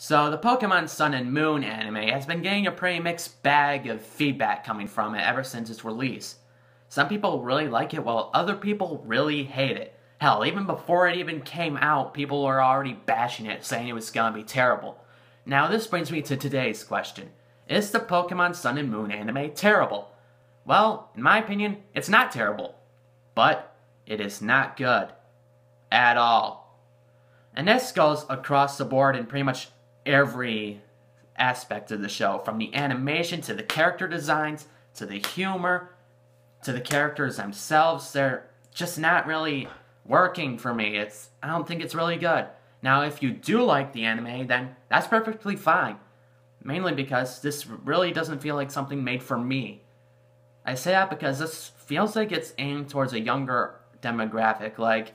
So the Pokemon Sun and Moon anime has been getting a pretty mixed bag of feedback coming from it ever since its release. Some people really like it while other people really hate it. Hell, even before it even came out, people were already bashing it, saying it was gonna be terrible. Now this brings me to today's question. Is the Pokemon Sun and Moon anime terrible? Well, in my opinion, it's not terrible. But it is not good. At all. And this goes across the board in pretty much every aspect of the show, from the animation to the character designs to the humor to the characters themselves. They're just not really working for me. I don't think it's really good. Now, if you do like the anime, then that's perfectly fine. Mainly because this really doesn't feel like something made for me. I say that because this feels like it's aimed towards a younger demographic. Like,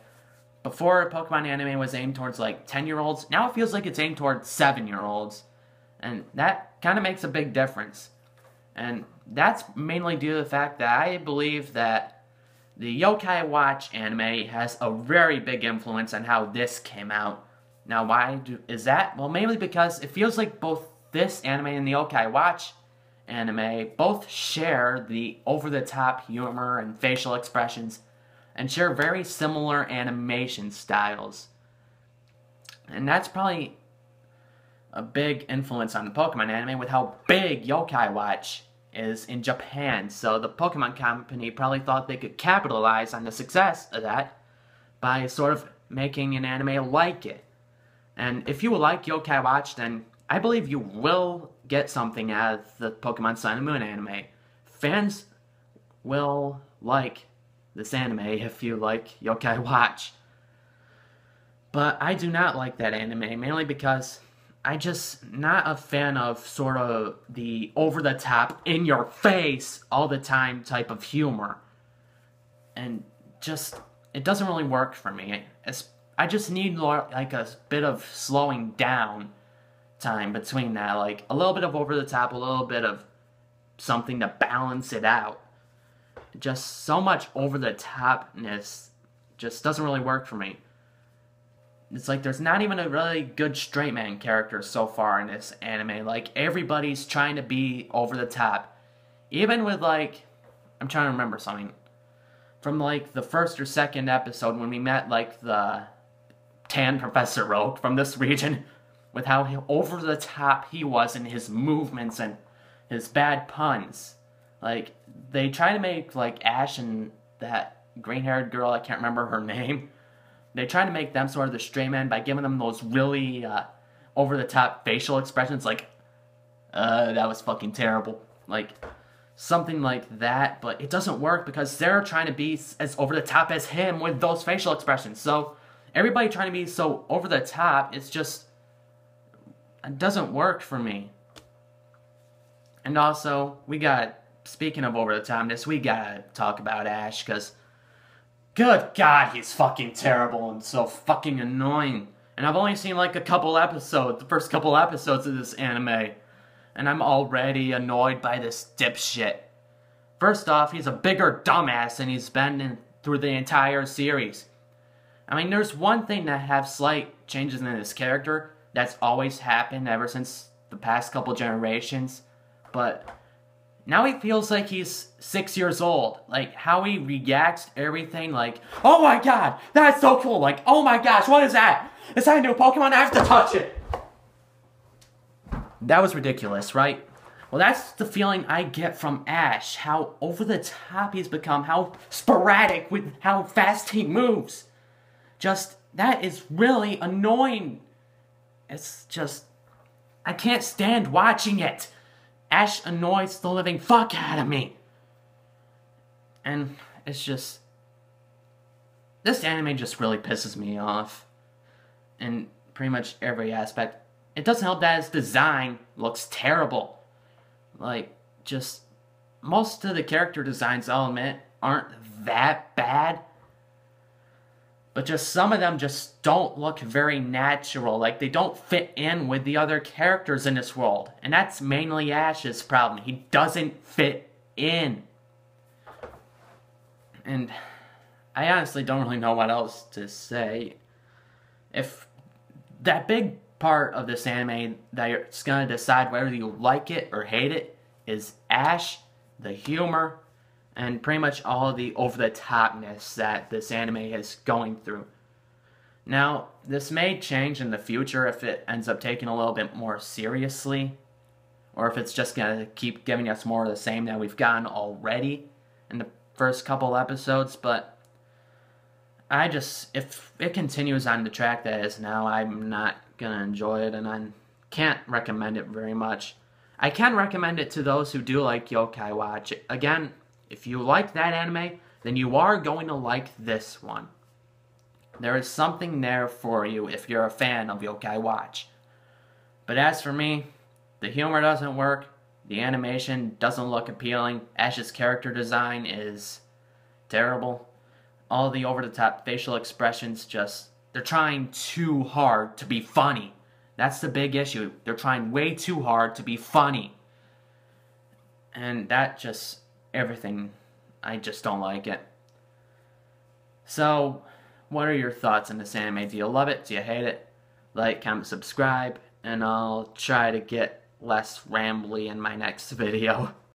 before Pokemon anime was aimed towards, like, 10-year-olds, now it feels like it's aimed towards 7-year-olds. And that kind of makes a big difference. And that's mainly due to the fact that I believe that the Yokai Watch anime has a very big influence on how this came out. Now, why is that? Well, mainly because it feels like both this anime and the Yokai Watch anime both share the over-the-top humor and facial expressions and share very similar animation styles. And that's probably a big influence on the Pokemon anime with how big Yokai Watch is in Japan. So the Pokemon company probably thought they could capitalize on the success of that by sort of making an anime like it. And if you like Yokai Watch, then I believe you will get something out of the Pokemon Sun and Moon anime. Fans will like this anime if you like Yokai Watch. But I do not like that anime, mainly because I'm just not a fan of sort of the over-the-top, in-your-face, all-the-time type of humor. And just, it doesn't really work for me. I just need like a bit of slowing down time between that. Like, a little bit of over-the-top, a little bit of something to balance it out. Just so much over-the-topness just doesn't really work for me. It's like there's not even a really good straight man character so far in this anime. Like, everybody's trying to be over the top. Even with, like, I'm trying to remember something. From, like, the first or second episode when we met, like, the tan Professor Oak from this region, with how over the top he was in his movements and his bad puns. Like, they try to make, like, Ash and that green-haired girl, I can't remember her name, they try to make them sort of the straight man by giving them those really over-the-top facial expressions, like, that was fucking terrible. Like, something like that, but it doesn't work because they're trying to be as over-the-top as him with those facial expressions. So, everybody trying to be so over-the-top, it's just, it doesn't work for me. And also, speaking of over-the-topness, we gotta talk about Ash, because good God, he's fucking terrible and so fucking annoying. And I've only seen like the first couple episodes of this anime, and I'm already annoyed by this dipshit. First off, he's a bigger dumbass than he's been through the entire series. I mean, there's one thing that have slight changes in his character that's always happened ever since the past couple generations, but now he feels like he's 6 years old. Like, how he reacts to everything, like, oh my god, that's so cool. Like, oh my gosh, what is that? Is that a new Pokemon? I have to touch it. That was ridiculous, right? Well, that's the feeling I get from Ash. How over the top he's become. How sporadic with how fast he moves. Just, that is really annoying. It's just, I can't stand watching it. Ash annoys the living fuck out of me. And it's just, this anime just really pisses me off in pretty much every aspect. It doesn't help that its design looks terrible. Like, just, most of the character designs, I'll admit, aren't that bad. But just some of them just don't look very natural. Like, they don't fit in with the other characters in this world. And that's mainly Ash's problem. He doesn't fit in. And I honestly don't really know what else to say. If that big part of this anime that's going to decide whether you like it or hate it is Ash, the humor, and pretty much all of the over-the-topness that this anime is going through. Now, this may change in the future if it ends up taking a little bit more seriously, or if it's just going to keep giving us more of the same that we've gotten already in the first couple episodes, but if it continues on the track that it is now, I'm not going to enjoy it, and I can't recommend it very much. I can recommend it to those who do like Yokai Watch. Again, if you like that anime, then you are going to like this one. There is something there for you if you're a fan of Yokai Watch. But as for me, the humor doesn't work, the animation doesn't look appealing, Ash's character design is terrible. All the over-the-top facial expressions they're trying too hard to be funny. That's the big issue. They're trying way too hard to be funny. And everything, I just don't like it. So, what are your thoughts on this anime? Do you love it? Do you hate it? Like, comment, subscribe, and I'll try to get less rambly in my next video.